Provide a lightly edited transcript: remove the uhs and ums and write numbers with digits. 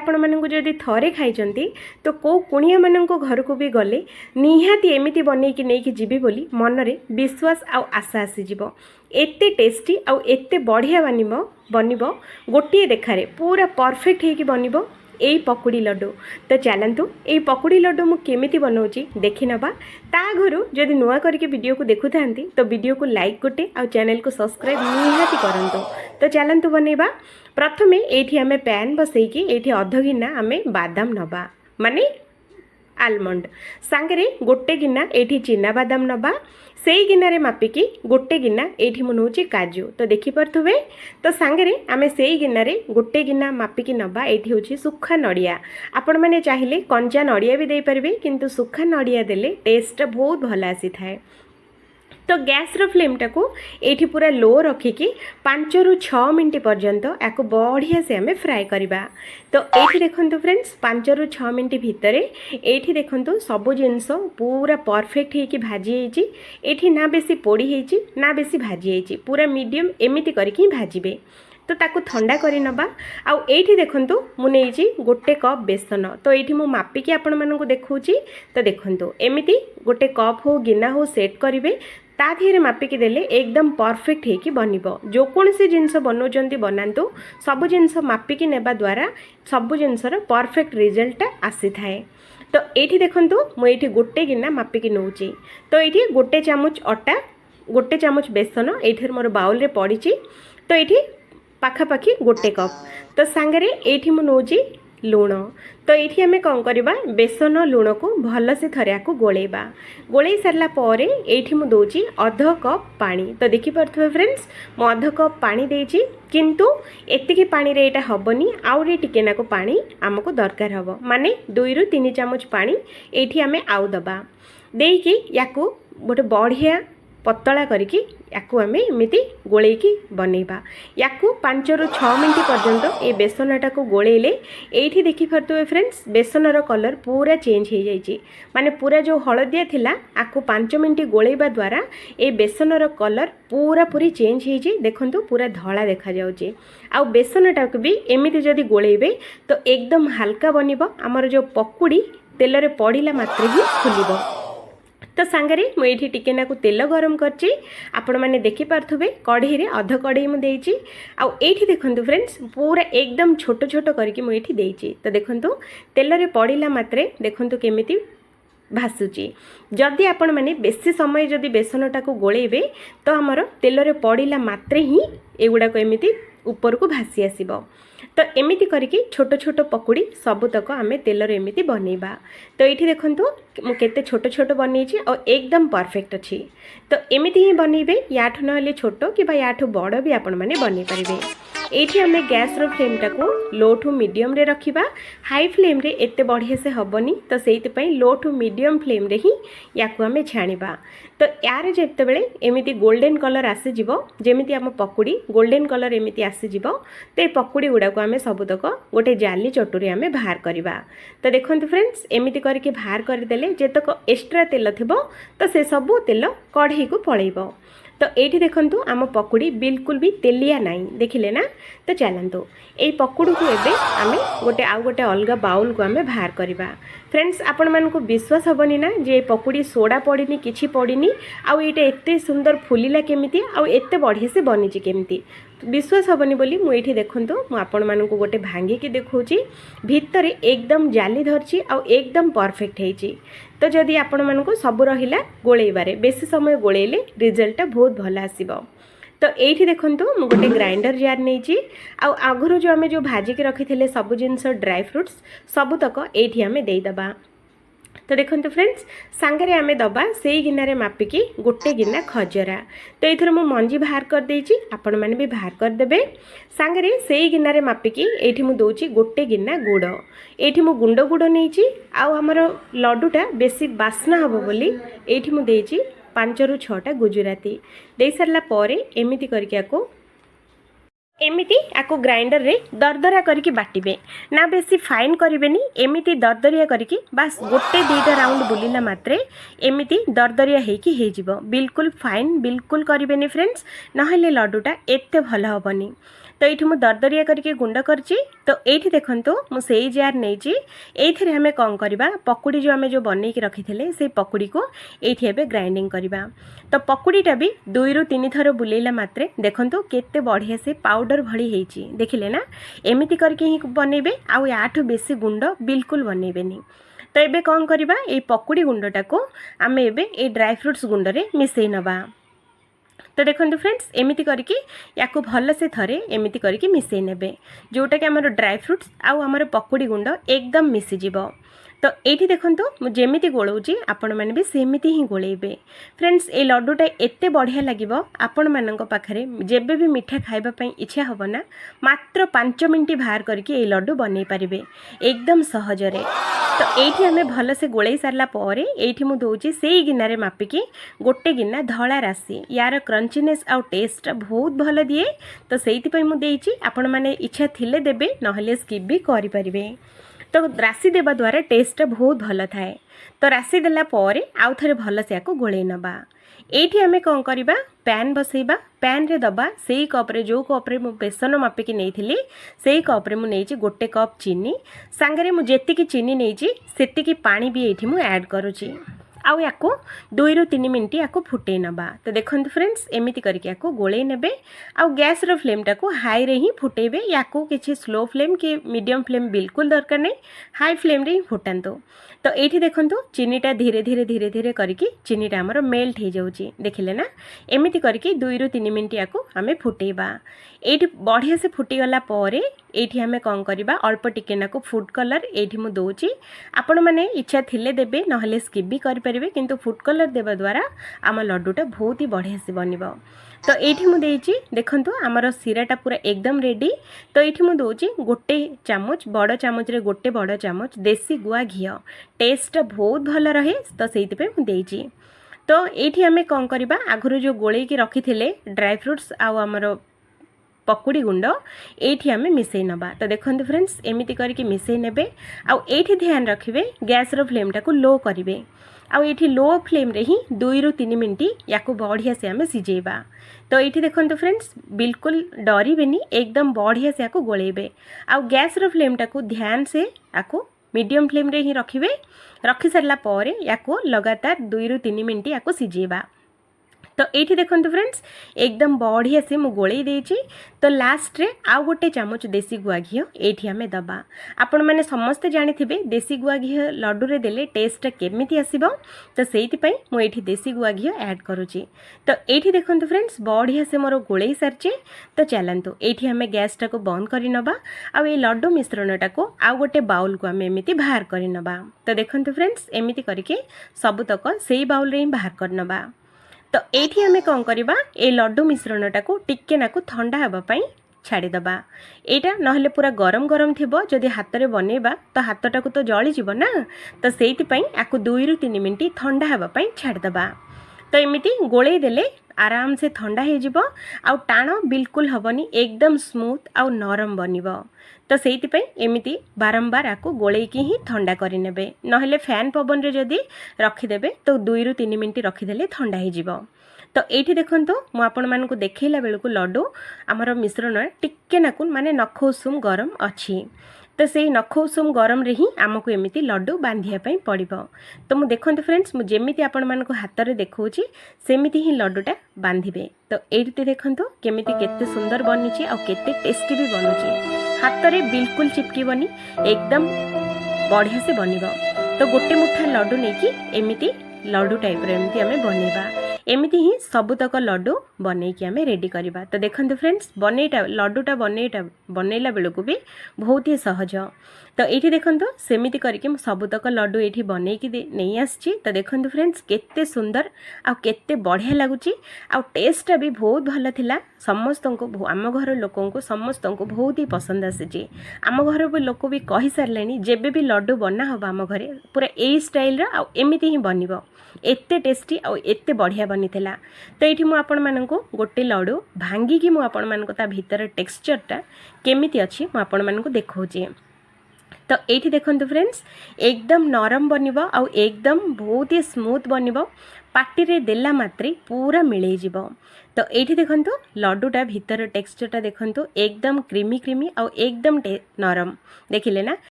आपण मानक जदि थरे खाइचंती तो को कुणिया मानक घर को भी गले निहाती एमिति बनैकी नहीं जीवी बोली मनरे विश्वास आउ आशा आसीजिव। एते टेस्टी आउ एते बढ़िया बनिब गोटे देखारे पूरा परफेक्ट होगी बनिब यही पकुड़ी लड्डू। तो चलतु यही पकुड़ी लड्डू मु केमिति बनाऊँगी देखि नबा। ता घरु जदि नुआ करके वीडियो को देखु थांती तो वीडियो को लाइक गोटे आ चैनल को सब्सक्राइब निहाती करंतु। तो चलतु बनैबा। प्रथमे एठी आमे पैन बसैकी एठी अध गिना आमे बादाम नबा माने आलमंड सांगरे गोटे गिना एठी चिना बादाम नबा से गिनारे मापिकी गोटे गिना एठी मु नौची काजू। तो देखि परथुबे तो सांगरे आमे से गिनारे गोटे गिना मापिकी नबा एठी होची सुखा नड़िया। आपण माने चाहिले कंचा नड़िया भी दे परिबे किंतु सुखा नड़िया देले टेस्ट बहुत भल आसी थाए। तो गैस रो फ्लेम टाको एठी पूरा लो रखिकी 5 रु 6 मिनट पर्यंत याको बढ़िया से आमे फ्राए करिबा। तो एठी देखंतु फ्रेंड्स 5 रु 6 मिनट भितरे एठी देखंतु सब जिंस पूरा परफेक्ट हेकी भाजी हेची। एठी ना बेसी पोड़ी हेची ना बेसी भाजी हेची पूरा मीडियम एमिति करके भाजीबे। तो ताकू ठंडा करी नबा। आउ एठी देखंतु मु नेइची गोटे कप बेसन। तो एठी मु मापिकी आपण मानकु देखौची। तो देखंतु एमिति गोटे कप हो गिना हो सेट करिवे ता धीरे मापिकी देले एकदम परफेक्ट हेकी बनिबो। जो कोनसी जिंस बनौचंती बनांतु सब जिंस मापिकी नेबा द्वारा सब जिंसर परफेक्ट रिजल्ट आसी थाए। तो एठी देखंतु मु एठी गोटे गिना मापिकी नौची। तो एठी गोटे चामच अटा गोटे चामच बेसन एठी मोर बाउल रे पड़ीची। तो एठी पाखापाखी गोटे कप। तो सांगरे एठी मु नौची लुण। तो ये आम कौन करवा बेसन लुण को भल से थरे को गोलेबा। गोले सारा पर ये मुझे दूसरी अध कप पानी। तो देखिपे फ्रेंड्स मु अध कप पानी देची किंतु एतिकी पानी रे एटा हबनी आउरी टिके नाको पानी आमको दरकार हबो माने 2 रु 3 चामच पानी एठी आमे आउ दबा देकी याको गोटे बढ़िया पतला करिकी याकू आमे एमिति गोलेकी बनैबा। याकू 5 रु 6 मिनट पर्यंत ए बेसनटा को गोलेले एठी देखि परतुए फ्रेंड्स बेसनर कलर पूरा चेंज हो जाइए माने पूरा जो हलदिया थिला आकू 5 मिनट गोलेबा द्वारा ए बेसनर कलर पूरा पूरी चेंज हो जाए। देखंतु पूरा धला देखा जाउचे। आ बेसनटा को भी एमिति जदि गोलेबे तो एकदम हल्का बनिबो। हमर जो पकुड़ी तेल रे पड़िला मात्र ही फुलिबो। तो सांगरे मुझे टिके नाकु तेल गरम करची आपण मैंने देखि पार्थुबे कढ़ई रे अध कढ़ई मु देइची। आ एठी देखंतु फ्रेंड्स पूरा एकदम छोट छोट करके मु एठी देइची। तो देखंतु तेल रे पड़िला मात्रे देखंतु केमिति भासुची। जदि आपण मैंने बेसी समय जदि बेसनटा को गोलेबे तो हमर तेल रे पड़िला मात्रे ही एगुडा को एमिति ऊपर को भासी आसीबो। तो एमिति करके छोट छोट पकुड़ी सबुतक आमे तेल रे एमिति बनैबा। तो ये देखंतु मु केते छोट छोट बनैछि और एकदम परफेक्ट अछि। तो एमिति ही बनैबे याठु नहले छोट कि याठु बड़ भी आपण माने बनै परिबे। एठी आमे गैस रो फ्लेम टाको लो टू मीडियम रे रखिबा। हाई फ्लेम रे एते बढ़िया से हबनी। तो सेति पई लो टू मीडियम फ्लेम रे ही याकू आमे छाणीबा। तो यार जेते बेले एमिति गोल्डन कलर आसी जिवो जेमिति आम पकुड़ी गोल्डन कलर एमिति आसी जिवो ते पकुड़ी गुडा को आमे सबुतक गोटे जाली चटुरी आमे बाहर करिबा। तो देखंतु फ्रेंड्स एमिति करके बाहर कर देले जेतक एक्स्ट्रा तेल थिबो तो से सब तेल कढ़ई को पळेइबो। तो ये देखंतु आम पकुड़ी बिल्कुल भी तेलिया नहीं देखिले ना। तो चलतु यही पकुड़ी को एबे आमे गोटे आउ गोटे अलग बाउल को आमे बाहर करवा। फ्रेंड्स आपण मानक विश्वास हेनी ना जे पकुड़ी सोडा पड़नी किछि पड़नी आउ ये एते सुंदर फुलिला केमिति आउ एते बढ़िया से बनीची केमिति विश्वास हेनी बोली मुझे देखंतु मु आपण मानक गोटे भांगिकी देखौची भितर एकदम जाली धरची आउ एकदम परफेक्ट हेची। तो जदि आपण मानक सब रहिला गोलेबारे बेसी समय गोलेले रिजल्ट बहुत भल आसीबो। तो ये देखंतु मु गोटे ग्राइंडर जार नहीं आगुरी जो आमे जो भाजिकी रखी सब जिनस ड्राई फ्रुट्स सबुतक ये आमे देदबा। तो देखंतु फ्रेंड्स सांगरे आमे दबा से गिनारे मापिकी गोटे गिना खजरा। तो ये मु मंजी बाहर कर देइची आपण माने भी बाहर कर देबे। सांगरे से गिनारे मापिकी एठी मु दोची गोटे गिना गुड़। एठी मु गुंड गुड़ नहींची आउ हमर लड्डूटा बेसी बास्ना हबो बोली एठी मु देइची 5 रु 6टा गुजराती दे सारला परे एमिति करके आको एमिति आको ग्राइंडर रे दरदरा करके बाटिबे ना बेसी फाइन करिवेनी एमिति दरदरिया करके बास गोटे 2टा राउंड बुलिला मात्रे एमिति दरदरिया हेकी हे जिवो। बिल्कुल फाइन बिल्कुल करिवेनी फ्रेंड्स नहले लड्डूटा एते भल हबनी। तो ये मुझे दरदरिया करके गुंड करची। तो ये देखो मुझे जार नहीं ये आम कौन करवा पकुड़ी जो आम जो बनई रखी थे से पकुड़ी को ये ग्राइंडिंग करवा। तो पकुड़ीटा भी 2 ରୁ 3 थर बुलेला मात्रे देखो केते बढ़िया से पाउडर भली होती देखिले ना। एमती करके ही बनइबे आउ याठू बेसी गुंड बिल्कुल बनइबेनी। तो ये कौन करवा ये पकुड़ी गुंडटा को आम ए ड्राई फ्रूट्स गुंडरे मिसई नवा। तो देखो फ्रेंड्स एमती करके या भल से थरे एमती करके मिसई नेबे जोटा कि आमर ड्राई फ्रूट्स आउ आमर पकुड़ी गुंड एकदम मिसीजिव। तो ये देखो मुझे गोलाऊँगी आपण मैंने भी सेमती ही गोलेबे। फ्रेंड्स ये लड्डूटा एते बढ़िया लगे आपण मानक पाखरे जेबे भी मिठा खाइबापी इच्छा हम ना मात्र 5 मिनट बाहर करके ये लड्डू बनई पारे एकदम सहजरे। तो ये आम भल से गोलई सारा ये मुझे दूसरी से गिनारे मापिकी गोटे गिना धला राशि यार क्रंचीनेस आउ टेस्ट बहुत भल दिए। तो से मुझे आपण मैंने इच्छा थिले देबे नहले स्किप भी करें। तो राशि देवा द्वारा टेस्ट बहुत भल थाए। तो राशि देला परे आउ थे भल से आपको गोले नबा। एठी आमे कौन करवा पैन बसैबा पैन रे दबा से कप्रे जो कप्रे मु बेसन मापिकी नहीं से कप्रे मुझे गोटे कप चीनी सांगरे मुझे चीनी नहीं से पानी भी ये मुझे ऐड करुँची आउ या 2 ରୁ 3 मिनट या फुटे नबा। तो देखो फ्रेंड्स एमती करके या गोले ने आउ गैस रो फ्लेम टाको हाई रे ही फुटेबे या किसी स्लो फ्लेम कि मीडियम फ्लेम बिल्कुल दरकार नहीं हाई फ्लेम रे ही फुटातो। तो ये देखो चीनीटा धीरे धीरे धीरे धीरे करके चीनीटा आमर मेल्ट हो जाऊँगी देखिले ना। एमती करके 2 ରୁ 3 मिनट या आम फुटेबा ये बढ़िया से फुटीगला ये आम कौन करवा अल्प टिके नाकु फूड कलर ये मुझे दूसरी आपण मैंने इच्छा थिले देबे नहले स्किप भी करें किंतु फूड कलर देवा द्वारा आम लड्डूटा बहुत ही बढ़िया से बनब। तो ये मुझे देखूँ आमर सीराटा पूरा एकदम रेडी। तो ये मुझे दूसरी गोटे चामच बड़ चामच रे गोटे बड़ चामच देसी गुआ घी टेस्ट बहुत भल रहे तो से मुझे। तो ये आम कौन करवा आगुरी जो गोले रखी थे ड्राई फ्रूट्स आउ आमर पकुड़ी गुंड ये आम मिसई नवा। तो देखो फ्रेंड्स एमती करके मिसई नेबे आउ ये ध्यान रखिए गैस रो फ्लेम टाको लो करेंगे आउ ये लो फ्लेम रे ही 2 ରୁ 3 मिनट या बढ़िया से आम सिझेबा। तो ये देखो फ्रेंड्स बिल्कुल डरबेनी एकदम बढ़िया से गोलेबे आउ गैस रो फ्लेम टाको ध्यान से या मीडियम फ्लेम रे ही रखिए रखी सारा पर या लगातार 2 ରୁ 3 मिनट या सिझेबा। तो ये देखो फ्रेंड्स एकदम बढ़िया से मुझे गोले देची। तो लास्ट रे आउ गोटे चामच देसी गुआ घी ये आम दबा। आपण मैंने समस्ते जानी थे देसी गुआ घी लड्डू रे देले टेस्ट केमिति आसीबो। तो सेइथिपई मुझे देसी गुआ घी ऐड करुँची। तो ये देखो फ्रेंड्स बढ़िया से मोर गोले सारी। तो चलतु ये आम गैस टाको बंद कर नबा आउ ये लड्डू मिश्रणटा को आउ गोटे बाउल को आम एमती बाहर कर नबा। तो देखो फ्रेंड्स एमती करके सबुतक से बाउल रे ही बाहर कर नबा। तो ये आम कौन करवा ये लड्डू मिश्रणटा को टिके नाकु ठंडा हाँपाई छाड़ीदबा। यहाँ ना पूरा गरम गरम थी जदि हाथ में बनइबा तो हाथटा को तो जलीज ना। तो से या 2 ରୁ 3 मिनट ठंडा हाँपाई छाड़ीदबा। तो एमती गोले देले आराम से ठंडा हो आउ टाण बिल्कुल हेनी एकदम स्मूथ आउ नरम बनब। तो से एमती बारंबार आपको गोलेकी ही ठंडा करे नहले फैन पवन रे जदि रखिदेबे तो 2 ରୁ 3 मिनट रखिदेले ठंडा हो। तो ये देखो मुझे आपण मानक देखला बेलू लड्डू आमर मिश्रण टिके नाकु माने नख उषुम गरम अच्छी। तो से नख उषुम गरम रे ही आमको एमती लड्डू बांधियापाई पड़ो। तो मुझे देखो फ्रेंड्स मुझे जमीती आपण मानक हाथ में देखौची सेमिति ही लड्डूटा बांधिबे। तो ये देखो केमिति केते सुंदर बनी आ केते टेस्टी भी बनूची हाथ में बिल्कुल चिपकबनी एकदम बढ़िया से बनब। तो गोटे मुठा लड्डू नहीं कि एमती लड्डू टाइप एमती आम बनइबा एमती ही सबुतक लड्डू बनईकी आम रेडी करवा। तो देखो फ्रेंड्स बनईटा लड्डूटा बनइला बेलू भी बहुत ही सहज। तो ये देखो सेमिति करके सबुतक लड्डू ये बनईकी नहीं आसी। तो देखो फ्रेंड्स केते सुंदर आ केते बढ़िया लगुच आ टेस्टा भी बहुत भल थिला। समस्त को आम घर लोक समस्त को बहुत ही पसंद आसी। आम घर लोक भी कही सारे जेबे भी लड्डू बना हम आम घरे पूरा यही स्टाइल एमती ही बनब एते टेस्टी आ एते बढ़िया बनी थिला। तो ये मुझे आपण मानक गोटे लड्डू भांगिकी मुझे आपण मानक ता भीतर टेक्सचरटा केमिति अच्छी मुझे आपण मानक देखौची। तो ये देखो फ्रेंड्स एकदम नरम बनब आउ एकदम बहुत ही स्मूथ बनब पार्टी रे देला मात्रे पूरा मिलई जीव। तो ये देखो लड्डूटा भीतर टेक्सचरटा देखो एकदम क्रीमी क्रीमी आउ एकदम नरम देखिले ना।